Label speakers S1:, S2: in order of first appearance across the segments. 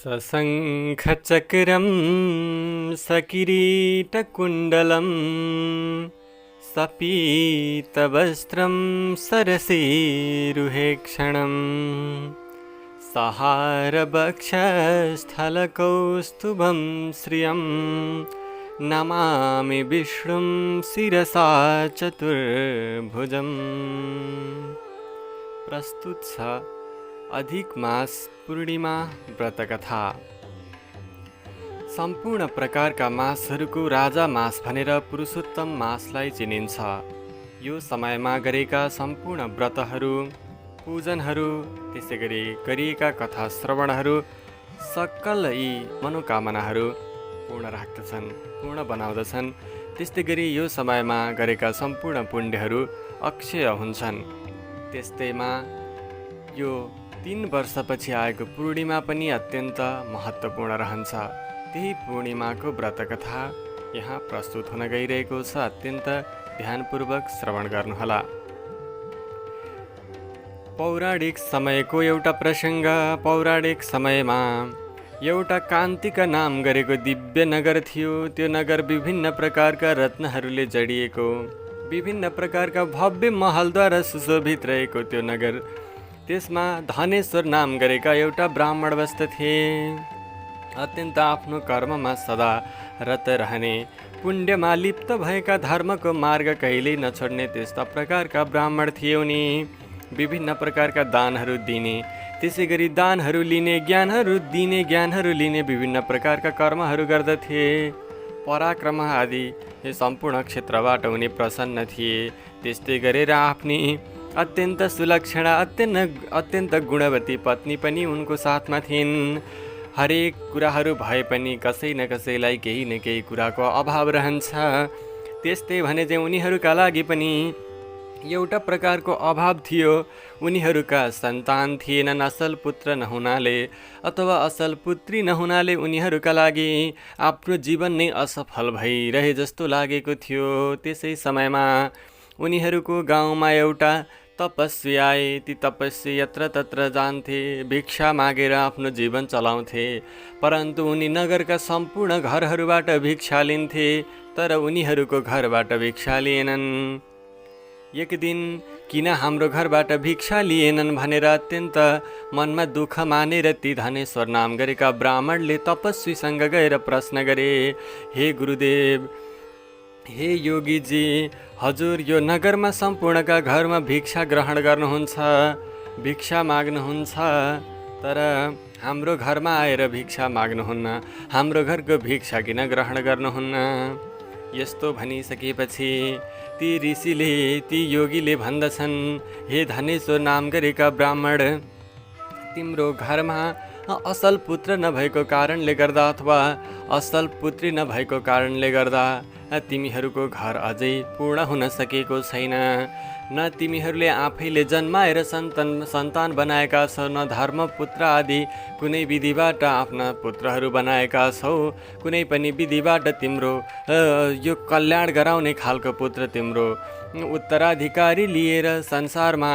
S1: सशङ्खचक्रं सकिरीटकुण्डलं सपीतवस्त्रं सरसीरुहेक्षणं सहारवक्षस्थलकौस्तुभं श्रियं नमामि विष्णुं शिरसा चतुर्भुजम्। प्रस्तुत छ अधिक मास पूर्णिमा व्रतकथा। सम्पूर्ण प्रकारका मासहरूको राजा मास भनेर पुरुषोत्तम मासलाई चिनिन्छ। यो समयमा गरेका सम्पूर्ण व्रतहरू, पूजनहरू, त्यसैगरी गरिएका कथा श्रवणहरू सकल यी मनोकामनाहरू पूर्ण राख्दछन्, पूर्ण बनाउँदछन्। त्यस्तै गरी यो समयमा गरेका सम्पूर्ण पुण्यहरू अक्षय हुन्छन्। त्यस्तैमा यो 3 वर्षपछि आएको पूर्णिमा पनि अत्यन्त महत्त्वपूर्ण रहन्छ। त्यही पूर्णिमाको व्रतकथा यहाँ प्रस्तुत हुन गइरहेको छ। अत्यन्त ध्यानपूर्वक श्रवण गर्नुहोला। पौराणिक समयको एउटा प्रसङ्ग। पौराणिक समयमा एउटा कान्तिका नाम गरेको दिव्य नगर थियो। त्यो नगर विभिन्न प्रकारका रत्नहरूले जडिएको, विभिन्न प्रकारका भव्य महलद्वारा सुशोभित रहेको त्यो नगर। त्यसमा धनेश्वर नाम गरेका एउटा ब्राह्मण बस्दथे। अत्यन्त आफ्नो कर्ममा सदा रत रहने, पुण्यमा लिप्त भएका, धर्मको मार्ग कहिल्यै नछोड्ने त्यस्ता प्रकारका ब्राह्मण थिए उनी। विभिन्न प्रकारका दानहरू दिने, त्यसै गरी दानहरू लिने, ज्ञानहरू दिने, ज्ञानहरू लिने, विभिन्न प्रकारका कर्महरू गर्दथे। पराक्रम आदि सम्पूर्ण क्षेत्रबाट उनी प्रसन्न थिए। त्यस्तै गरेर आफ्नी अत्यन्त सुलक्षणा, अत्यन्त गुणवती पत्नी पनि उनको साथमा थिइन्। हरेक कुराहरू भए पनि कसै न कसैलाई केही न केही कुराको अभाव रहन्छ। त्यस्तै भने चाहिँ उनीहरूका लागि पनि एउटा प्रकारको अभाव थियो। उनीहरूका सन्तान थिएनन्। असल पुत्र नहुनाले अथवा असल पुत्री नहुनाले उनीहरूका लागि आफ्नो जीवन नै असफल भइरहे जस्तो लागेको थियो। त्यसै समयमा उनीहरूको गाउँमा एउटा तपस्वी आए। ती तपस्वी यत्र तत्र जान्थे, भिक्षा मागेर आफ्नो जीवन चलाउँथे। परन्तु उनी नगरका सम्पूर्ण घरहरूबाट भिक्षा लिन्थे, तर उनीहरूको घरबाट भिक्षा लिएनन्। एक दिन किन हाम्रो घरबाट भिक्षा लिएनन् भनेर अत्यन्त मनमा दुःख मानेर ती धनेश्वर नाम गरेका ब्राह्मणले तपस्वीसँग गएर प्रश्न गरे, हे गुरुदेव, हे योगीजी, हजुर यो नगरमा सम्पूर्णका घरमा भिक्षा ग्रहण गर्नुहुन्छ, भिक्षा माग्नुहुन्छ, तर हाम्रो घरमा आएर भिक्षा माग्नुहुन्न। हाम्रो घरको भिक्षा किन ग्रहण गर्नुहुन्न? यस्तो भनिसकेपछि ती ऋषिले, ती योगीले भन्दछन्, हे धनेश्वर नाम गरेका ब्राह्मण, तिम्रो घरमा असल पुत्र नभएको कारणले गर्दा अथवा असल पुत्री नभएको कारणले गर्दा तिमीहरूको घर अझै पूर्ण हुन सकेको छैन। न तिमीहरूले आफैले जन्माएर सन्तान बनाएका छौ, न धर्म पुत्र आदि कुनै विधिबाट आफ्ना पुत्रहरू बनाएका छौ। कुनै पनि विधिबाट तिम्रो यो कल्याण गराउने खालको पुत्र, तिम्रो उत्तराधिकारी लिएर संसारमा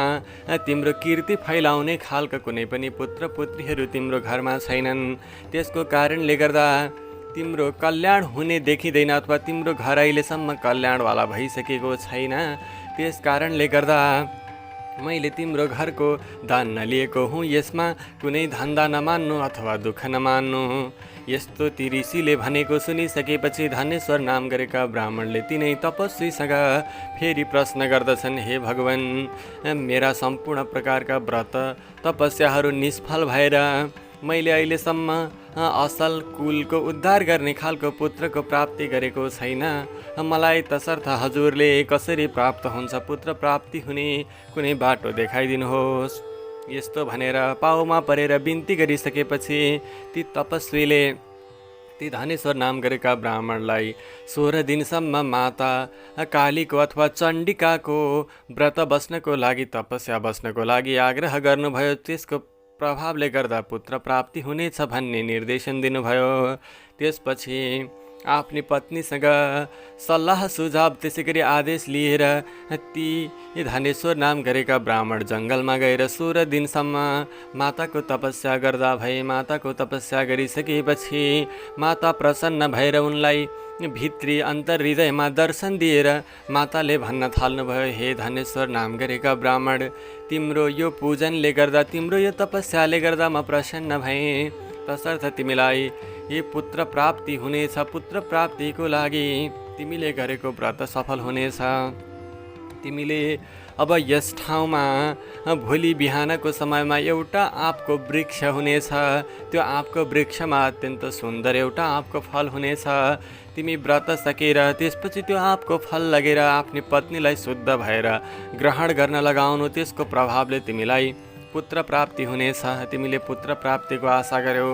S1: तिम्रो कीर्ति फैलाउने खालका कुनै पनि पुत्र पुत्रीहरू तिम्रो घरमा छैनन्। त्यसको कारणले गर्दा तिम्रो कल्याण हुने देखिँदैन, अथवा तिम्रो घर अहिलेसम्म कल्याणवाला भइसकेको छैन। त्यस कारणले गर्दा मैले तिम्रो घरको दान नलिएको हुँ। यसमा कुनै धन्दा नमान्नु अथवा दुःख नमान्नु। यस्तो ती ऋषिले भनेको सुनिसकेपछि धनेश्वर नाम गरेका ब्राह्मणले तिनै तपस्वीसँग फेरि प्रश्न गर्दछन्, हे भगवान, मेरा सम्पूर्ण प्रकारका व्रत तपस्याहरू निष्फल भएर मैले अहिलेसम्म असल कुलको उद्धार गर्ने खालको पुत्रको प्राप्ति गरेको छैन। मलाई तसर्थ हजुरले कसरी प्राप्त हुन्छ, पुत्र प्राप्ति हुने कुनै बाटो देखाइदिनुहोस्। यस्तो भनेर पाउमा परेर बिन्ती गरिसकेपछि ती तपस्वीले ती धनेश्वर नाम गरेका ब्राह्मणलाई 16 दिनसम्म माता कालीको अथवा चण्डिकाको व्रत बस्नको लागि, तपस्या बस्नको लागि आग्रह गर्नुभयो। त्यसको प्रभावले गर्दा पुत्र प्राप्ति हुनेछ भन्ने निर्देशन दिनुभयो। त्यसपछि आफ्नी पत्नीसँग सल्लाह सुझाव त्यसै गरी आदेश लिएर ती धनेश्वर नाम गरेका ब्राह्मण जङ्गलमा गएर 16 दिनसम्म माताको तपस्या गर्दा भए। माताको तपस्या गरिसकेपछि माता प्रसन्न भएर उनलाई भित्री अन्तर्हृदयमा दर्शन दिएर माताले भन्न थाल्नुभयो, हे धनेश्वर नाम गरेका ब्राह्मण, तिम्रो यो पूजनले गर्दा, तिम्रो यो तपस्याले गर्दा म प्रसन्न भएँ। तसर्थ तिमीलाई यी पुत्र प्राप्ति हुनेछ। पुत्र प्राप्तिको लागि तिमीले गरेको व्रत सफल हुनेछ। तिमीले अब यस ठाउँमा भोलि बिहानको समयमा एउटा आँपको वृक्ष हुनेछ। त्यो आँपको वृक्षमा अत्यन्त सुन्दर एउटा आँपको फल हुनेछ। तिमी व्रत सकेर त्यसपछि त्यो आँपको फल लगेर आफ्नी पत्नीलाई शुद्ध भएर ग्रहण गर्न लगाउनु। त्यसको प्रभावले तिमीलाई पुत्र प्राप्ति हुनेछ। तिमीले पुत्र प्राप्तिको आशा गर्यौ।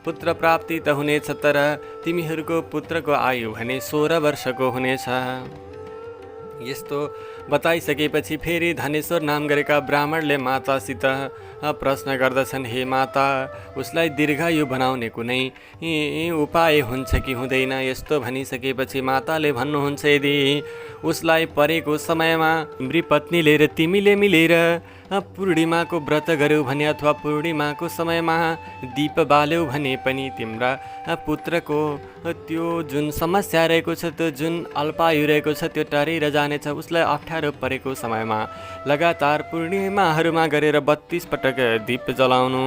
S1: पुत्र प्राप्ति त हुनेछ, तर तिमीहरूको पुत्रको आयु भने 16 वर्षको हुनेछ। यस्तो बताइसकेपछि फेरि धनेश्वर नाम गरेका ब्राह्मणले मातासित प्रश्न गर्दछन्, हे माता, उसलाई दीर्घायु बनाउने कुनै उपाय हुन्छ कि हुँदैन? यस्तो भनिसकेपछि माताले भन्नुहुन्छ, यदि उसलाई परेको समयमा तिम्री पत्नीले र तिमीले मिलेर पूर्णिमाको व्रत गर्यौ भने अथवा पूर्णिमाको समयमा दीप बाल्यौ भने पनि तिम्रा पुत्रको त्यो जुन समस्या रहेको छ, त्यो जुन अल्पायु रहेको छ, त्यो टरेर जानेछ। उसलाई अप्ठ्यारो परेको समयमा लगातार पूर्णिमाहरूमा गरेर 32 पटक दीप जलाउनु।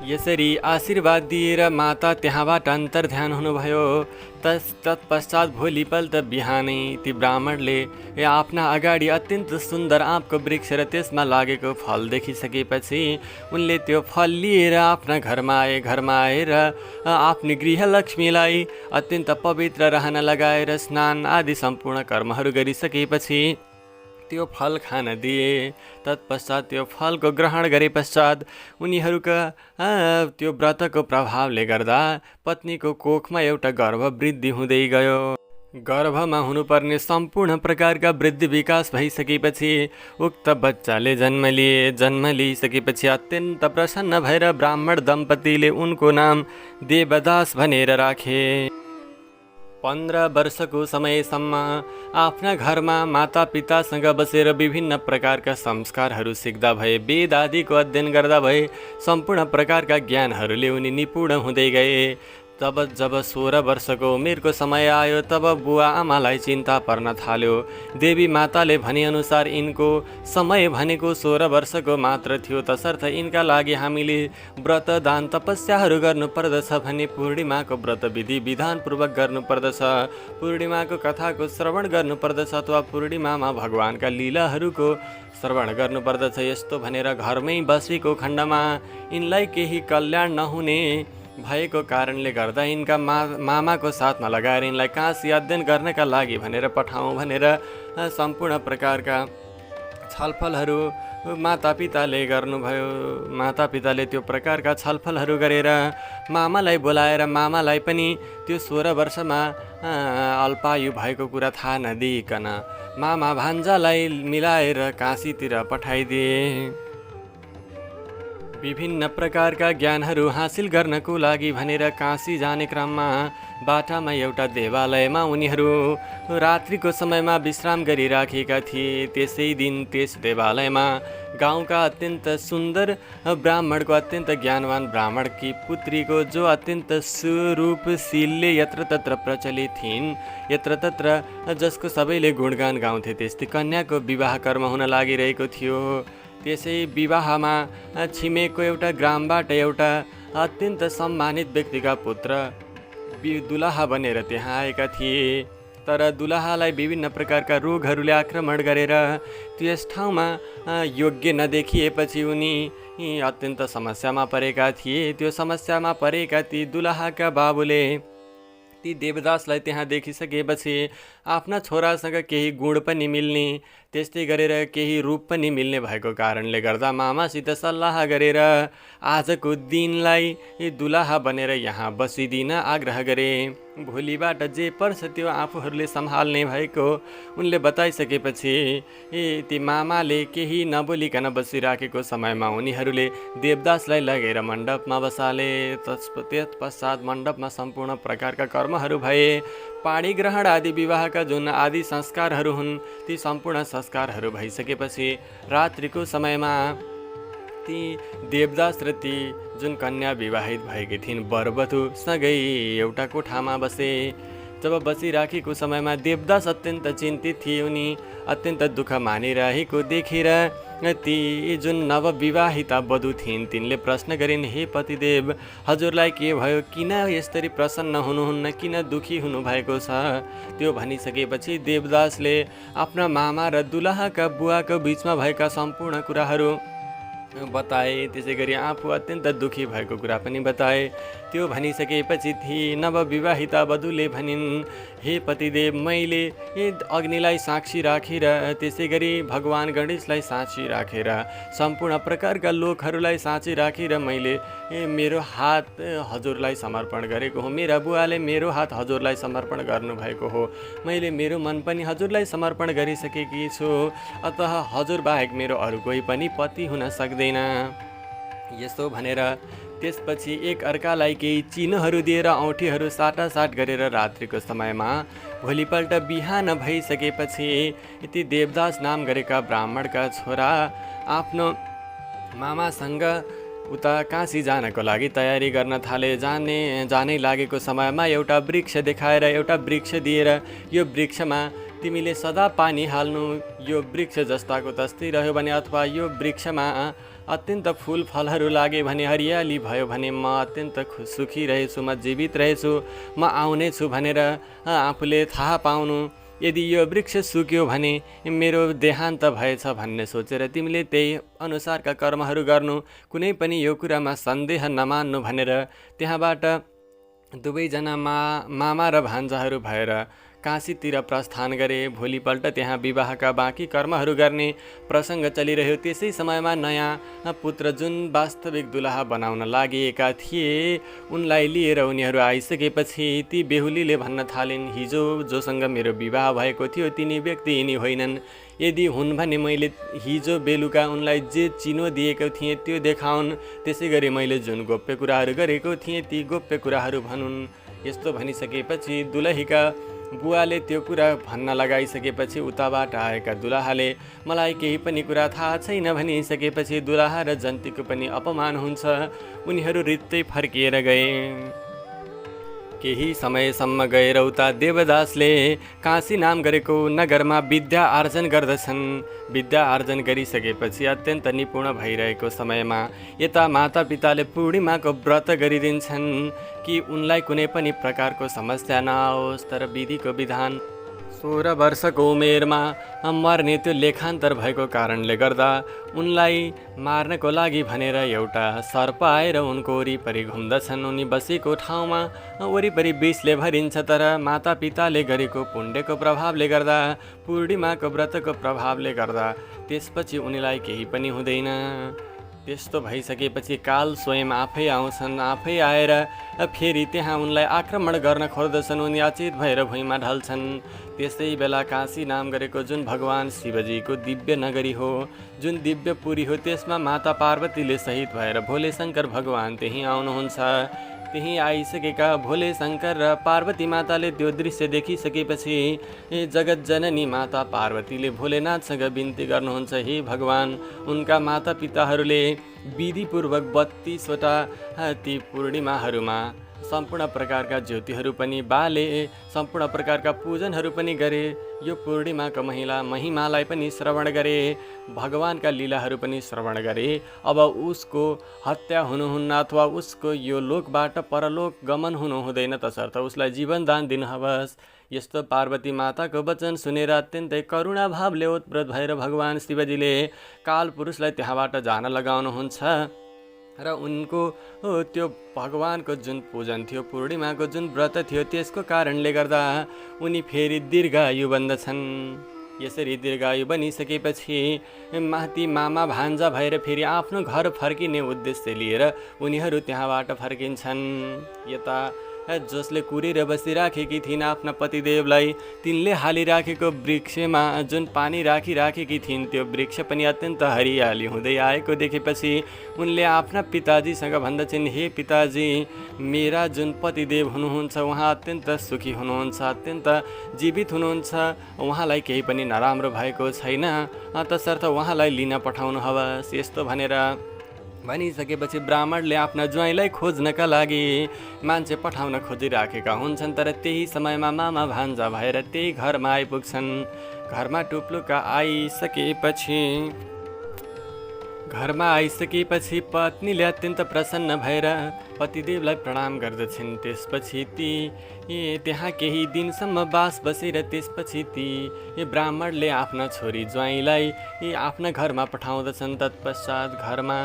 S1: यसरी आशीर्वाद दिएर माता त्यहाँबाट अन्तर्ध्यान हुनुभयो। तत्पश्चात भोलिपल्ट बिहानै ती ब्राह्मणले आफ्ना अगाडि अत्यन्त सुन्दर आँपको वृक्ष र त्यसमा लागेको फल देखिसकेपछि उनले त्यो फल लिएर आफ्ना घरमा आए। घरमा आएर आफ्नी गृहलक्ष्मीलाई अत्यन्त पवित्र रहन लगाएर स्नान आदि सम्पूर्ण कर्महरू गरिसकेपछि त्यो फल खान दिए। तत्पश्चात त्यो फलको ग्रहण गरे पश्चात उनीहरूका त्यो व्रतको प्रभावले गर्दा पत्नीको कोखमा एउटा गर्भ वृद्धि हुँदै गयो। गर्भमा हुनुपर्ने सम्पूर्ण प्रकारका वृद्धि विकास भइसकेपछि उक्त बच्चाले जन्म लिए। जन्म लिइसकेपछि अत्यन्त प्रसन्न भएर ब्राह्मण दम्पतिले उनको नाम देवदास भनेर राखे। 15 वर्षको समयसम्म आफ्ना घरमा मातापितासँग बसेर विभिन्न प्रकारका संस्कारहरू सिक्दा भए, वेद आदिको अध्ययन गर्दा भए, सम्पूर्ण प्रकारका ज्ञानहरूले उनी निपुण हुँदै गए। तब जब 16 वर्षको उमेरको समय आयो तब बुवा आमालाई चिन्ता पर्न थाल्यो। देवी माताले भनेअनुसार यिनको समय भनेको 16 वर्षको मात्र थियो। तसर्थ यिनका लागि हामीले व्रत दान तपस्याहरू गर्नुपर्दछ भने पूर्णिमाको व्रत विधि विधानपूर्वक गर्नुपर्दछ। पूर्णिमाको कथाको श्रवण गर्नुपर्दछ अथवा पूर्णिमामा भगवानका लीलाहरूको श्रवण गर्नुपर्दछ। यस्तो भनेर घरमै बसेको खण्डमा यिनलाई केही कल्याण नहुने भएको कारणले गर्दा यिनका मामाको साथमा लगाएर यिनलाई काशी अध्ययन गर्नका लागि भनेर पठाउँ भनेर सम्पूर्ण प्रकारका छलफलहरू मातापिताले गर्नुभयो। मातापिताले त्यो प्रकारका छलफलहरू गरेर मामालाई बोलाएर मामालाई पनि त्यो 16 वर्षमा अल्पायु भएको कुरा थाहा नदिइकन मामा भान्जालाई मिलाएर काशीतिर पठाइदिए। विभिन्न प्रकारका ज्ञानहरू हासिल गर्नको लागि भनेर काशी जाने क्रममा बाटामा एउटा देवालयमा उनीहरू रात्रिको समयमा विश्राम गरिराखेका थिए। त्यसै दिन त्यस देवालयमा गाउँका अत्यन्त सुन्दर ब्राह्मणको अत्यन्त ज्ञानवान ब्राह्मणकी पुत्रीको जो अत्यन्त सुरूपशीलले यत्र तत्र प्रचलित थिइन्, यत्र तत्र जसको सबैले गुणगान गाउँथे, त्यस्तै कन्याको विवाह कर्म हुन लागिरहेको थियो। त्यसै विवाहमा छिमेकको एउटा ग्रामबाट एउटा अत्यन्त सम्मानित व्यक्तिका पुत्र दुलाहा बनेर त्यहाँ आएका थिए। तर दुलाहालाई विभिन्न प्रकारका रोगहरूले आक्रमण गरेर त्यस ठाउँमा योग्य नदेखिएपछि उनी अत्यन्त समस्यामा परेका थिए। त्यो समस्यामा परेका ती दुलाहाका बाबुले ती देवदासलाई त्यहाँ देखिसकेपछि आफ्ना छोरासँग केही गुण पनि मिल्ने, त्यस्तै गरेर केही रूप पनि मिल्ने भएको कारणले गर्दा मामासित सल्लाह गरेर आजको दिनलाई दुलाहा बनेर यहाँ बसिदिन आग्रह गरे। भोलिबाट जे पर्छ त्यो आफूहरूले सम्हाल्ने भएको उनले बताइसकेपछि ती मामाले केही नबोलिकन बसिराखेको समयमा उनीहरूले देवदासलाई लगेर मण्डपमा बसाले। तत्पश्चात मण्डपमा सम्पूर्ण प्रकारका कर्महरू भए। पाणी ग्रहण आदि विवाहका जुन आदि संस्कारहरू हुन् ती सम्पूर्ण संस्कारहरू भइसकेपछि रात्रिको समयमा ती देवदास र ती जुन कन्या विवाहित भएकी थिइन् वरवधु सँगै एउटा कोठामा बसे। जब बसिराखेको समयमा देवदास अत्यन्त चिन्तित थिए। उनी अत्यन्त दुःख मानिरहेको देखेर ती जुन नवविवाहिता वधु थिइन् तिनले प्रश्न गरिन्, हे पतिदेव, हजुरलाई के भयो? किन यसरी प्रसन्न हुनुहुन्न? किन दुखी हुनुभएको छ? त्यो भनिसकेपछि देवदासले आफ्ना मामा र दुलाहाका बुवाको बिचमा भएका सम्पूर्ण कुराहरू बताए। त्यसै गरी आफू अत्यन्त दुखी भएको कुरा पनि बताए। त्यो भनिसकेपछि ती नवविवाहिता वधुले भनिन्, हे पतिदेव, मैले अग्निलाई साक्षी राखेर त्यसै गरी भगवान गणेशलाई साक्षी राखेर सम्पूर्ण प्रकारका लोकहरूलाई साक्षी राखेर मैले मेरो हात हजुरलाई समर्पण गरेको हो। मेरा बुवाले मेरो हात हजुरलाई समर्पण गर्नुभएको हो। मैले मेरो मन पनि हजुरलाई समर्पण गरिसकेकी छु। अतः हजुर बाहेक मेरो अरू कोही पनि पति हुन सक्दैन। यसो भनेर त्यसपछि एक अर्कालाई केही चिन्हहरू दिएर औँठीहरू साटासाट गरेर रात्रिको समयमा भोलिपल्ट बिहान भइसकेपछि ती देवदास नाम गरेका ब्राह्मणका छोरा आफ्नो मामासँग उता काशी जानको लागि तयारी गर्न थाले। जानै लागेको समयमा एउटा वृक्ष देखाएर एउटा वृक्ष दिएर, यो वृक्षमा तिमीले सदा पानी हाल्नु, यो वृक्ष जस्ताको तस्तै रह्यो भने अथवा यो वृक्षमा अत्यन्त फुल फलहरू लागे भने, हरियाली भयो भने म अत्यन्त सुखी रहेछु, म जीवित रहेछु, म आउने छु भनेर आफूले थाहा पाउनु। यदि यो वृक्ष सुक्यो भने मेरो देहान्त भएछ भन्ने सोचेर तिमीले त्यही अनुसारका कर्महरू गर्नु, कुनै पनि यो कुरामा सन्देह नमान्नु भनेर त्यहाँबाट दुवैजना मामा र भान्जाहरू भएर काशीतिर प्रस्थान गरे। भोलिपल्ट त्यहाँ विवाहका बाँकी कर्महरू गर्ने प्रसङ्ग चलिरह्यो। त्यसै समयमा नयाँ पुत्र जुन वास्तविक दुलाहा बनाउन लागेका थिए उनलाई लिएर उनीहरू आइसकेपछि ती बेहुलीले भन्न थालिन्, हिजो जोसँग मेरो विवाह भएको थियो तिनी व्यक्ति यिनी होइनन्। यदि हुन् भने मैले हिजो बेलुका उनलाई जे चिनो दिएको थिएँ त्यो देखाउन्। त्यसै गरी मैले जुन गोप्य कुराहरू गरेको थिएँ ती गोप्य कुराहरू भनुन्। यस्तो भनिसकेपछि दुलहीका बुवाले त्यो कुरा भन्न लगाइसकेपछि उताबाट आएका दुलाहाले मलाई केही पनि कुरा थाहा छैन भनिसकेपछि दुलाहा र जन्तीको पनि अपमान हुन्छ। उनीहरू रित्तै फर्किएर गए। केही समयसम्म गएर उता देवदासले काशी नाम गरेको नगरमा विद्या आर्जन गर्दछन्। विद्या आर्जन गरिसकेपछि अत्यन्त निपुण भइरहेको समयमा यता मातापिताले पूर्णिमाको व्रत गरिदिन्छन् कि उनलाई कुनै पनि प्रकारको समस्या नआओस्। तर विधिको विधान 16 वर्षको उमेरमा मर्ने त्यो लेखान्तर भएको कारणले गर्दा उनलाई मार्नको लागि भनेर एउटा सर्प आएर उनको वरिपरि घुम्दछन्। उनी बसेको ठाउँमा वरिपरि विषले भरिन्छ। तर मातापिताले गरेको पुण्यको प्रभावले गर्दा, पूर्णिमाको व्रतको प्रभावले गर्दा त्यसपछि उनीलाई केही पनि हुँदैन। त्यस्तो भइसकेपछि काल स्वयं आफै आउँछन्। आफै आएर फेरि त्यहाँ उनलाई आक्रमण गर्न खोज्दछन्। उनी अचेत भएर भुइँमा ढल्छन्। त्यसै बेला काशी नाम गरेको जुन भगवान शिवजीको दिव्य नगरी हो, जुन दिव्य पुरी हो, त्यसमा माता पार्वतीले सहित भएर भोले शङ्कर भगवान त्यहीँ आउनुहुन्छ। त्यहीँ आइसकेका भोले शङ्कर र पार्वती माताले त्यो दृश्य देखिसकेपछि जगत जननी माता पार्वतीले भोलेनाथसँग बिन्ती गर्नुहुन्छ, हे भगवान, उनका मातापिताहरूले विधिपूर्वक 32वटा ती पूर्णिमाहरूमा सम्पूर्ण प्रकारका ज्योतिहरू पनि बाले, सम्पूर्ण प्रकारका पूजनहरू पनि गरे। यो पूर्णिमाको महिमालाई पनि श्रवण गरे, भगवानका लीलाहरू पनि श्रवण गरे। अब उसको हत्या हुनुहुन्न अथवा उसको यो लोकबाट परलोक गमन हुनु हुँदैन, तसर्थ उसलाई जीवन दान दिनुहोस्। यस्तो पार्वती माताको वचन सुनेर अत्यन्तै करुणा भावले ओतप्रोत भएर भगवान शिवजीले काल पुरुषलाई त्यहाँबाट जान लगाउनुहुन्छ। र उनको त्यो भगवानको जुन पूजन थियो, पूर्णिमाको जुन व्रत थियो, त्यसको कारणले गर्दा उनी फेरि दीर्घायु बन्दछन्। यसरी दीर्घायु बनिसकेपछि माथि मामा भान्जा भएर फेरि आफ्नो घर फर्किने उद्देश्य लिएर उनीहरू त्यहाँबाट फर्किन्छन्। यता जसले कुरेर बसिराखेकी थिइन् आफ्ना पतिदेवलाई, तिनले हालिराखेको वृक्षमा जुन पानी राखिराखेकी थिइन् त्यो वृक्ष पनि अत्यन्त हरियाली हुँदै आएको देखेपछि उनले आफ्ना पिताजीसँग भन्दछन्, हे पिताजी, मेरा जुन पतिदेव हुनुहुन्छ उहाँ अत्यन्त सुखी हुनुहुन्छ, अत्यन्त जीवित हुनुहुन्छ, उहाँलाई केही पनि नराम्रो भएको छैन, तसर्थ उहाँलाई लिन पठाउनुहोस्। यस्तो भनेर भनिसकेपछि ब्राह्मणले आफ्ना ज्वाइँलाई खोज्नका लागि मान्छे पठाउन खोजिराखेका हुन्छन्। तर त्यही समयमा मामा भान्जा भएर त्यही घरमा आइपुग्छन्। घरमा टुप्लुका आइसकेपछि पत्नीले अत्यन्त प्रसन्न भएर पतिदेवलाई प्रणाम गर्दछिन्। त्यसपछि त्यहाँ केही दिनसम्म बास बसेर त्यसपछि ब्राह्मणले आफ्ना छोरी ज्वाइँलाई आफ्ना घरमा पठाउँदछन्। तत्पश्चात घरमा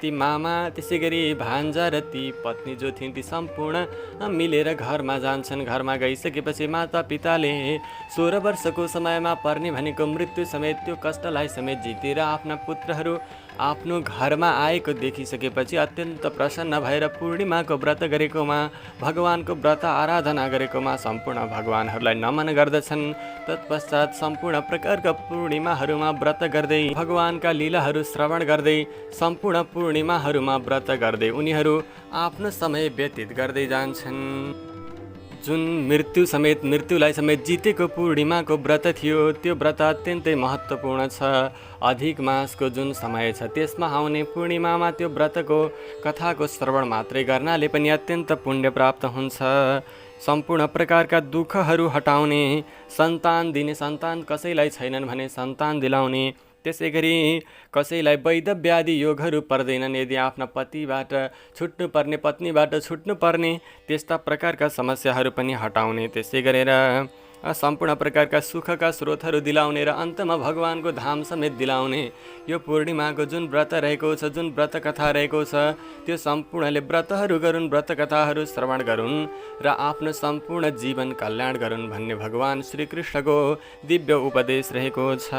S1: ती मामा, त्यसै गरी भान्जा र ती पत्नी जो थिइन् ती सम्पूर्ण मिलेर घरमा जान्छन्। घरमा गइसकेपछि माता पिताले 16 वर्षको समयमा पर्ने भनेको मृत्यु समेत त्यो कष्टलाई समेत जितेर आफ्ना पुत्रहरू आफ्नो घरमा आएको देखिसकेपछि अत्यन्त प्रसन्न भएर पूर्णिमाको व्रत गरेकोमा, भगवानको व्रत आराधना गरेकोमा सम्पूर्ण भगवानहरूलाई नमन गर्दछन्। तत्पश्चात सम्पूर्ण प्रकारका पूर्णिमाहरूमा व्रत गर्दै, भगवानका लीलाहरू श्रवण गर्दै, सम्पूर्ण पूर्णिमाहरूमा व्रत गर्दै उनीहरू आफ्नो समय व्यतीत गर्दै जान्छन्। जुन मृत्युलाई समेत जितेको पूर्णिमाको व्रत थियो त्यो व्रत अत्यन्तै महत्त्वपूर्ण छ। अधिक मासको जुन समय छ त्यसमा आउने पूर्णिमामा त्यो व्रतको कथाको श्रवण मात्रै गर्नाले पनि अत्यन्त पुण्य प्राप्त हुन्छ। सम्पूर्ण प्रकारका दुःखहरू हटाउने, सन्तान दिने, सन्तान कसैलाई छैनन् भने सन्तान दिलाउने, त्यसै गरी कसैलाई वैधव्यादि योगहरू पर्दैनन्, यदि आफ्ना पतिबाट छुट्नुपर्ने, पत्नीबाट छुट्नुपर्ने त्यस्ता प्रकारका समस्याहरू पनि हटाउने, त्यसै गरेर सम्पूर्ण प्रकारका सुखका स्रोतहरू दिलाउने र अन्तमा भगवानको धाम समेत दिलाउने यो पूर्णिमाको जुन व्रत रहेको छ, जुन व्रत कथा रहेको छ, त्यो सम्पूर्णले व्रतहरू गरून्, व्रत कथाहरू श्रवण गरून् र आफ्नो सम्पूर्ण जीवन कल्याण गरून् भन्ने भगवान श्रीकृष्णको दिव्य उपदेश रहेको छ।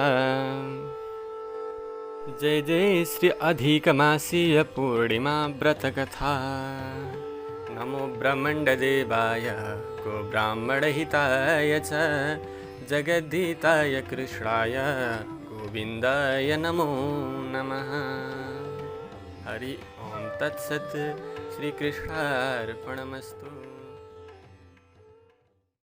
S1: जय जय श्री अधिक मासीय पूर्णिमा व्रत कथा। नमो ब्रह्मण्डदेवाय गो ब्राह्मणहिताय च जगद्धिताय कृष्णाय गोविन्दाय नमो नमः। हरि ओम तत्सत्। श्रीकृष्णार्पणमस्तु।